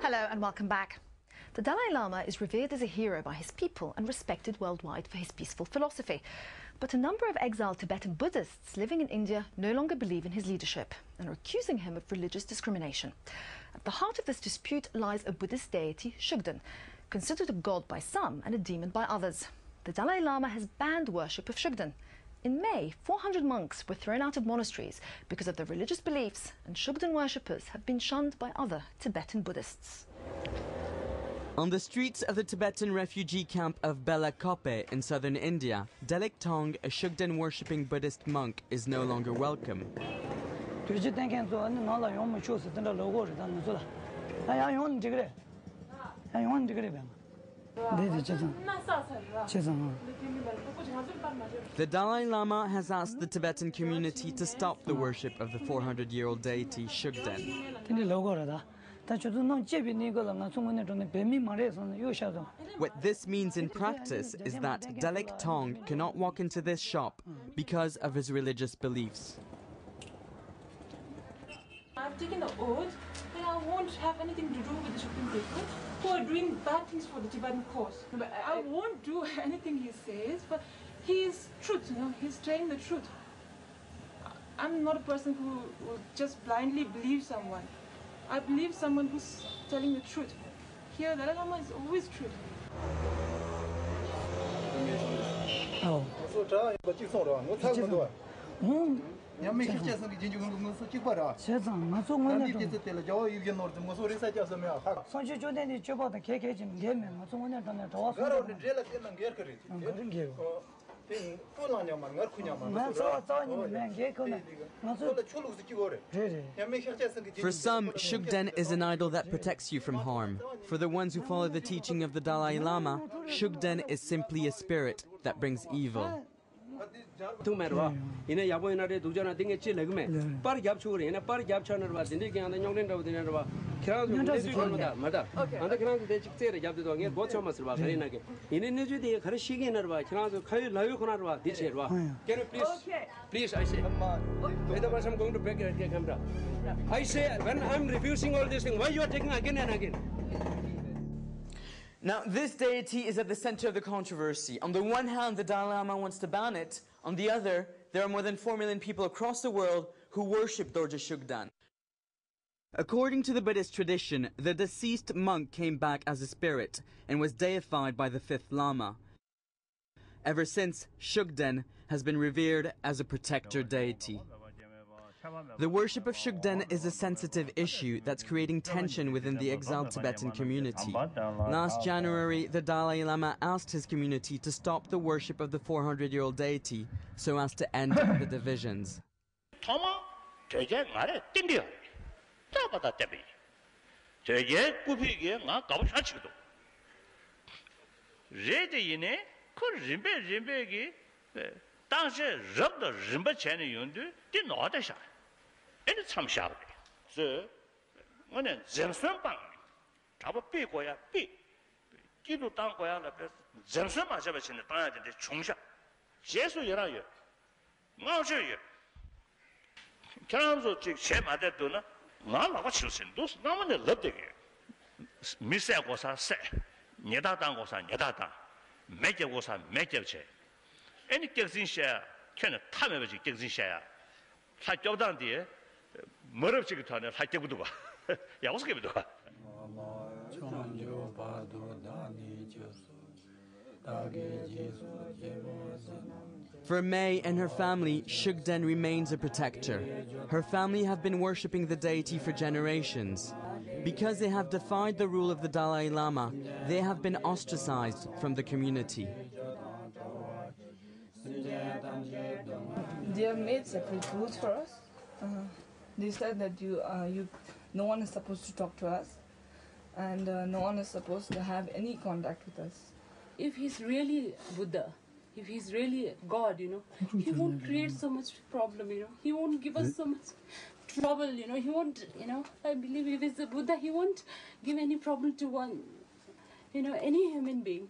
Hello and welcome back. The Dalai Lama is revered as a hero by his people and respected worldwide for his peaceful philosophy. But a number of exiled Tibetan Buddhists living in India no longer believe in his leadership and are accusing him of religious discrimination. At the heart of this dispute lies a Buddhist deity, Shugden, considered a god by some and a demon by others. The Dalai Lama has banned worship of Shugden. In May, 400 monks were thrown out of monasteries because of their religious beliefs, and Shugden worshippers have been shunned by other Tibetan Buddhists. On the streets of the Tibetan refugee camp of Belakope in southern India, Dalai Tong, a Shugden worshipping Buddhist monk, is no longer welcome. The Dalai Lama has asked the Tibetan community to stop the worship of the 400-year-old deity Shugden. What this means in practice is that Dalai Tong cannot walk into this shop because of his religious beliefs. I've taken the oath that I won't have anything to do with the Shugden people who are doing bad things for the Tibetan cause. But I won't do anything he says, but he is truth, he's saying the truth. I'm not a person who will just blindly believe someone. I believe someone who's telling the truth. Here, Dalai Lama is always truth. For some, Shugden is an idol that protects you from harm. For the ones who follow the teaching of the Dalai Lama, Shugden is simply a spirit that brings evil. Please, I say. Otherwise, I'm going to break your camera. I say, when I'm refusing all this thing, why you are taking again and again? Now, this deity is at the center of the controversy. On the one hand, the Dalai Lama wants to ban it. On the other, there are more than 4 million people across the world who worship Dorje Shugden. According to the Buddhist tradition, the deceased monk came back as a spirit and was deified by the 5th Lama. Ever since, Shugden has been revered as a protector deity. The worship of Shugden is a sensitive issue that's creating tension within the exiled Tibetan community. Last January, the Dalai Lama asked his community to stop the worship of the 400-year-old deity so as to end the divisions. Any some shabby. So, when a Zemson Bang, Taba Picoya P. Kidu Tangoya, Zemson Majabas in the Tana de Chungsha. Jesu Yarayo. Now, show you. Canzo Chick Shema de Duna, Mama, what you send those, no one loved it. Miss was a set. Nedatan was a Nedata. Major was a major chair. Any Kexin share can a time of Kexin share. Like Jordan, dear. For May and her family, Shugden remains a protector. Her family have been worshipping the deity for generations. Because they have defied the rule of the Dalai Lama, they have been ostracized from the community. They have made separate rules for us. They said that no one is supposed to talk to us, and no one is supposed to have any contact with us. If he's really Buddha, if he's really God, he won't create so much problem, he won't give us so much trouble, he won't, I believe if he's a Buddha, he won't give any problem to one, any human being.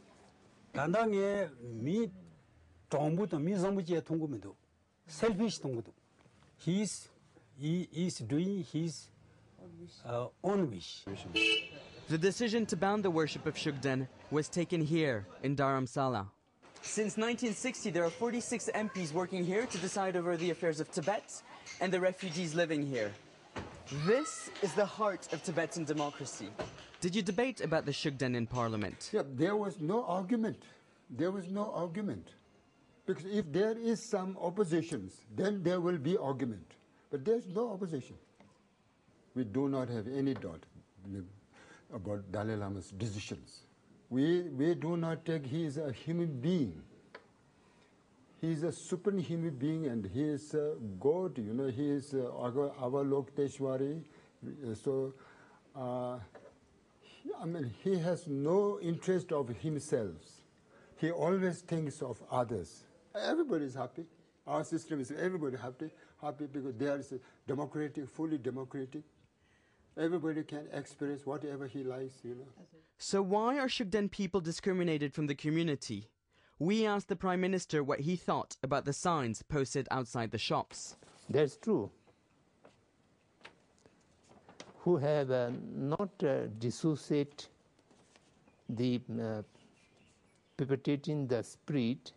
He is doing his own wish. The decision to ban the worship of Shugden was taken here in Dharamsala. Since 1960, there are 46 MPs working here to decide over the affairs of Tibet and the refugees living here. This is the heart of Tibetan democracy. Did you debate about the Shugden in Parliament? Yeah, there was no argument. There was no argument. Because if there is some oppositions, then there will be argument. But there's no opposition. We do not have any doubt about Dalai Lama's decisions. We do not take, he is a human being. He is a superhuman being and he is God, you know, he is Avalokteshwari. So, I mean, he has no interest of himself. He always thinks of others. Everybody is happy. Our system is everybody happy because there is a democratic, fully democratic. Everybody can experience whatever he likes, you know. So why are Shugden people discriminated from the community? We asked the Prime Minister what he thought about the signs posted outside the shops. That's true. Who have not dissociate the perpetrating the spirit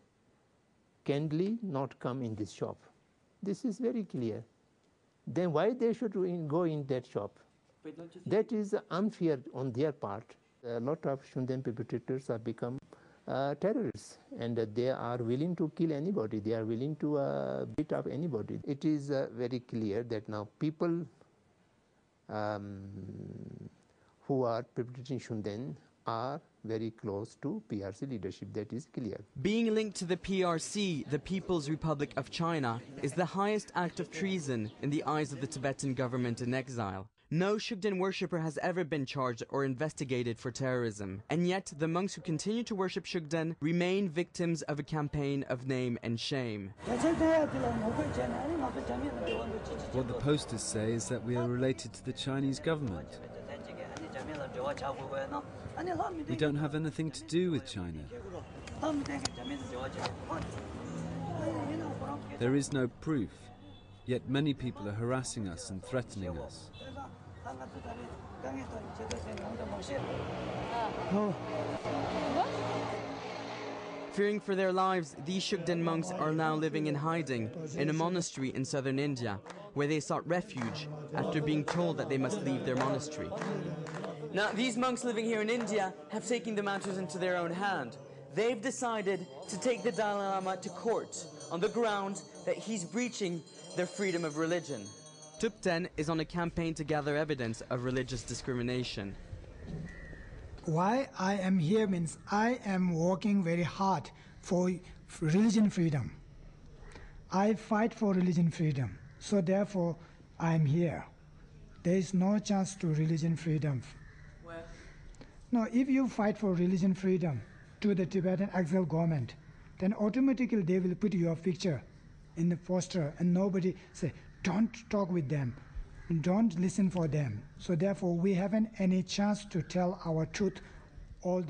kindly not come in this shop. This is very clear. Then why they should go in that shop? That is unfair on their part. A lot of Shugden perpetrators have become terrorists and they are willing to kill anybody. They are willing to beat up anybody. It is very clear that now people who are perpetrating Shugden are very close to PRC leadership. That is clear. Being linked to the PRC, the People's Republic of China, is the highest act of treason in the eyes of the Tibetan government in exile. No Shugden worshipper has ever been charged or investigated for terrorism. And yet, the monks who continue to worship Shugden remain victims of a campaign of name and shame. What the posters say is that we are related to the Chinese government. We don't have anything to do with China. There is no proof, yet many people are harassing us and threatening us. Fearing for their lives, these Shugden monks are now living in hiding in a monastery in southern India, where they sought refuge after being told that they must leave their monastery. Now, these monks living here in India have taken the matters into their own hand. They've decided to take the Dalai Lama to court on the ground that he's breaching their freedom of religion. Tupten is on a campaign to gather evidence of religious discrimination. Why I am here means I am working very hard for religion freedom. I fight for religion freedom, so therefore I am here. There is no chance to religion freedom. Where? No, if you fight for religion freedom to the Tibetan exile government, then automatically they will put your picture in the poster and nobody say, don't talk with them, don't listen for them. So therefore we haven't any chance to tell our truth all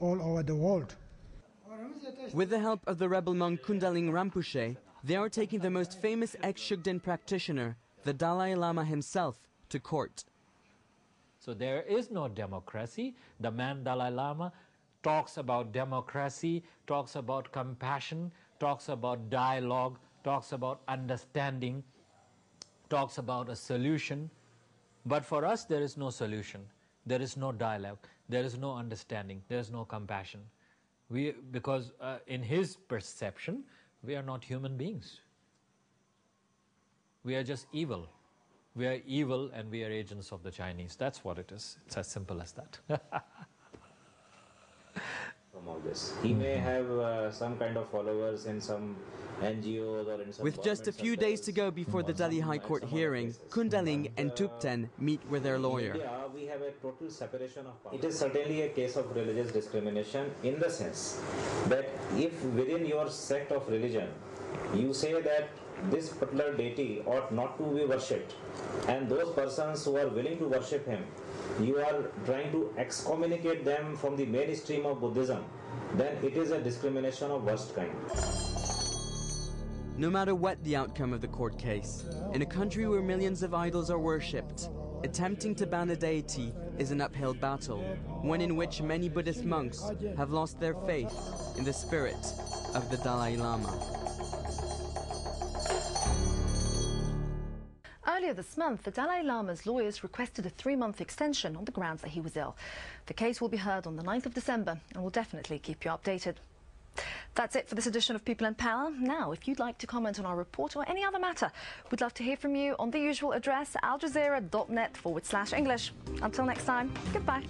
over the world. With the help of the rebel monk Kundalini Rinpoche, they are taking the most famous ex-Shugden practitioner, the Dalai Lama himself, to court. So there is no democracy. The man Dalai Lama talks about democracy, talks about compassion, talks about dialogue, talks about understanding, talks about a solution. But for us, there is no solution. There is no dialogue. There is no understanding. There is no compassion. Because in his perception, we are not human beings. We are just evil. We are evil and we are agents of the Chinese. That's what it is. It's as simple as that. From all this, he may have some kind of followers in some NGOs or in some. With just a few days to go before the Delhi High Court hearing, Kundalini and Tupten meet with their lawyer. In India, we have a total separation of powers. It is certainly a case of religious discrimination in the sense that if within your sect of religion you say that this particular deity ought not to be worshipped, and those persons who are willing to worship him, you are trying to excommunicate them from the mainstream of Buddhism, then it is a discrimination of worst kind. No matter what the outcome of the court case, in a country where millions of idols are worshipped, Attempting to ban a deity is an uphill battle, one in which many Buddhist monks have lost their faith in the spirit of the Dalai Lama. Earlier this month, the Dalai Lama's lawyers requested a 3-month extension on the grounds that he was ill. The case will be heard on the 9th of December and we'll definitely keep you updated. That's it for this edition of People and Power. Now, if you'd like to comment on our report or any other matter, we'd love to hear from you on the usual address, aljazeera.net/English. Until next time, goodbye.